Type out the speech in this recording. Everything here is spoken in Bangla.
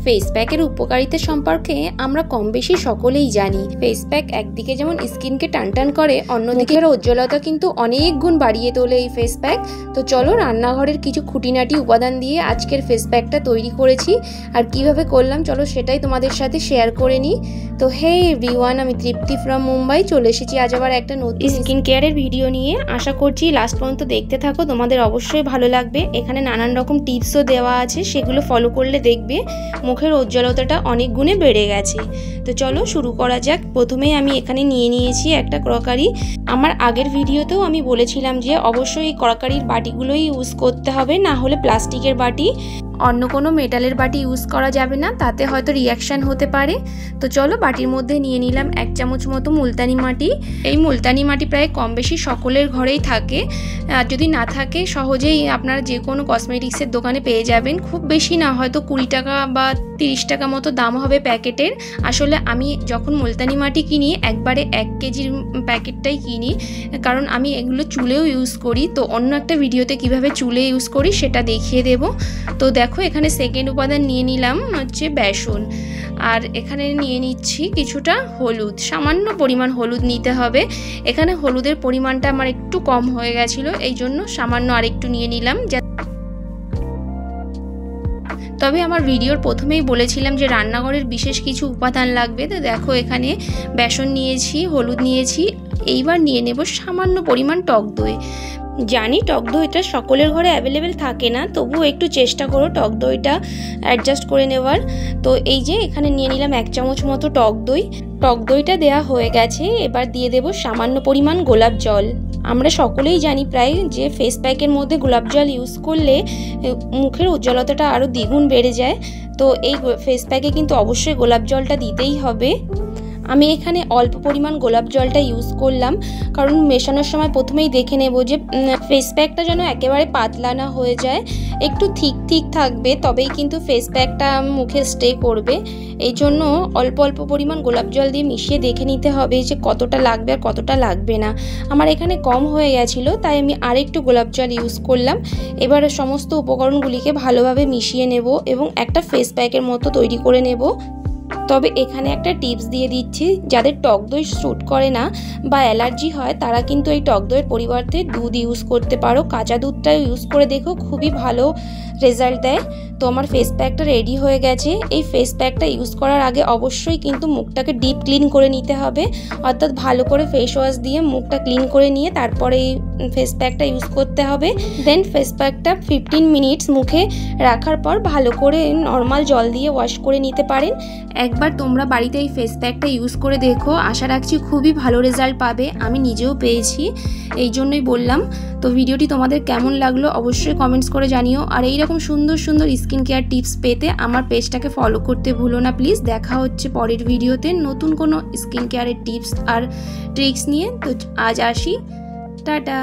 ফেস প্যাকের উপকারিতা সম্পর্কে আমরা কম বেশি সকলেই জানি। ফেস প্যাক একদিকে যেমন স্কিনকে টানটান করে, অন্যদিকে উজ্জ্বলতা কিন্তু অনেক গুণ বাড়িয়ে তোলে এই ফেস প্যাক। তো চলো রান্নাঘরের কিছু খুঁটিনাটি উপাদান দিয়ে আজকের ফেস প্যাকটা তৈরি করেছি, আর কিভাবে করলাম চলো সেটাই তোমাদের সাথে শেয়ার করে নিই। তো হে এভরিওয়ান, আমি তৃপ্তি ফ্রম মুম্বাই চলে এসেছি আজ আবার একটা নতুন স্কিন কেয়ারের ভিডিও নিয়ে। আশা করছি লাস্ট পর্যন্ত দেখতে থাকো, তোমাদের অবশ্যই ভালো লাগবে। এখানে নানান রকম টিপসও দেওয়া আছে, সেগুলো ফলো করলে দেখবে মুখের উজ্জ্বলতাটা অনেক গুণে বেড়ে গেছে। তো চলো শুরু করা যাক। প্রথমেই আমি এখানে নিয়ে নিয়েছি একটা ক্রকারি। আমার আগের ভিডিওতেও আমি বলেছিলাম যে অবশ্যই এই ক্রকারির বাটিগুলোই ইউজ করতে হবে, না হলে প্লাস্টিকের বাটি, অন্য কোনো মেটালের বাটি ইউজ করা যাবে না, তাতে হয়তো রিয়াকশান হতে পারে। তো চলো বাটির মধ্যে নিয়ে নিলাম 1 চামচ মতো মুলতানি মাটি। এই মুলতানি মাটি প্রায় কম বেশি সকলের ঘরেই থাকে, আর যদি না থাকে সহজেই আপনারা যে কোনো কসমেটিক্সের দোকানে পেয়ে যাবেন। খুব বেশি না, হয়তো 20 টাকা বা 30 টাকা মতো দাম হবে প্যাকেটের। আসলে আমি যখন মুলতানি মাটি কিনি একবারে 1 কেজির প্যাকেটটাই কিনি, কারণ আমি এগুলো চুলেও ইউজ করি। তো অন্য একটা ভিডিওতে কিভাবে চুলে ইউজ করি সেটা দেখিয়ে দেব। তো দেখো এখানে সেকেন্ড উপাদান নিয়ে নিলাম হচ্ছে বেসন, আর এখানে নিয়ে নিচ্ছি কিছুটা হলুদ। সামান্য পরিমাণ হলুদ নিতে হবে। এখানে হলুদের পরিমাণটা আমার একটু কম হয়ে গেছিলো, এই জন্য সামান্য আরেকটু নিয়ে নিলাম। তবে আমার ভিডিওর প্রথমেই বলেছিলাম যে রান্নাঘরের বিশেষ কিছু উপাদান লাগবে। তো দেখো এখানে বেসন নিয়েছি, হলুদ নিয়েছি, এইবার নিয়ে নেব সামান্য পরিমাণ টক দই। জানি টক দইটা সকলের ঘরে অ্যাভেলেবেল থাকে না, তবুও একটু চেষ্টা করো টক দইটা অ্যাডজাস্ট করে নেওয়ার। তো এই যে এখানে নিয়ে নিলাম 1 চামচ মতো টক দই। টক দইটা দেওয়া হয়ে গেছে, এবার দিয়ে দেব সামান্য পরিমাণ গোলাপ জল। আমরা সকলেই জানি প্রায় যে ফেস প্যাকের মধ্যে গোলাপ জল ইউজ করলে মুখের উজ্জ্বলতাটা আরও দ্বিগুণ বেড়ে যায়। তো এই ফেস প্যাকে কিন্তু অবশ্যই গোলাপ জলটা দিতেই হবে। আমি এখানে অল্প পরিমাণ গোলাপ জলটা ইউজ করলাম, কারণ মেশানোর সময় প্রথমেই দেখে নেব যে ফেস প্যাকটা যেন একেবারে পাতলা না হয়ে যায়, একটু ঠিক থাকবে, তবেই কিন্তু ফেস প্যাকটা মুখে স্টে করবে। এই জন্য অল্প অল্প পরিমাণ গোলাপ জল দিয়ে মিশিয়ে দেখে নিতে হবে যে কতটা লাগবে আর কতটা লাগবে না। আমার এখানে কম হয়ে গেছিলো, তাই আমি আরেকটু গোলাপ জল ইউজ করলাম। এবার সমস্ত উপকরণগুলিকে ভালোভাবে মিশিয়ে নেব এবং একটা ফেস প্যাকের মতো তৈরি করে নেব। তবে এখানে একটা টিপস দিয়ে দিচ্ছি, যাদের টক দই স্যুট করে না বা অ্যালার্জি হয় তারা কিন্তু এই টক দইয়ের পরিবর্তে দুধ ইউজ করতে পারো। কাঁচা দুধটা ইউজ করে দেখো, খুবই ভালো রেজাল্ট দেয়। তো আমার ফেস প্যাকটা রেডি হয়ে গেছে। এই ফেস প্যাকটা ইউজ করার আগে অবশ্যই কিন্তু মুখটাকে ডিপ ক্লিন করে নিতে হবে, অর্থাৎ ভালো করে ফেস ওয়াশ দিয়ে মুখটা ক্লিন করে নিয়ে তারপরে এই ফেস প্যাকটা ইউজ করতে হবে। দেন ফেস প্যাকটা 15 মিনিটস মুখে রাখার পর ভালো করে নর্মাল জল দিয়ে ওয়াশ করে নিতে পারেন। একবার তোমরা বাড়িতে এই ফেস প্যাকটা ইউজ করে দেখো, আশা রাখছি খুবই ভালো রেজাল্ট পাবে। আমি নিজেও পেয়েছি, এই জন্যই বললাম। তো ভিডিওটি তোমাদের কেমন লাগলো অবশ্যই কমেন্টস করে জানিও, আর এইরকম সুন্দর সুন্দর স্কিন কেয়ার টিপস পেতে আমার পেজটাকে ফলো করতে ভুলো না প্লিজ। দেখা হচ্ছে পরের ভিডিওতে নতুন কোনো স্কিন কেয়ারের টিপস আর ট্রিক্স নিয়ে। তো আজ আসি, টাটা।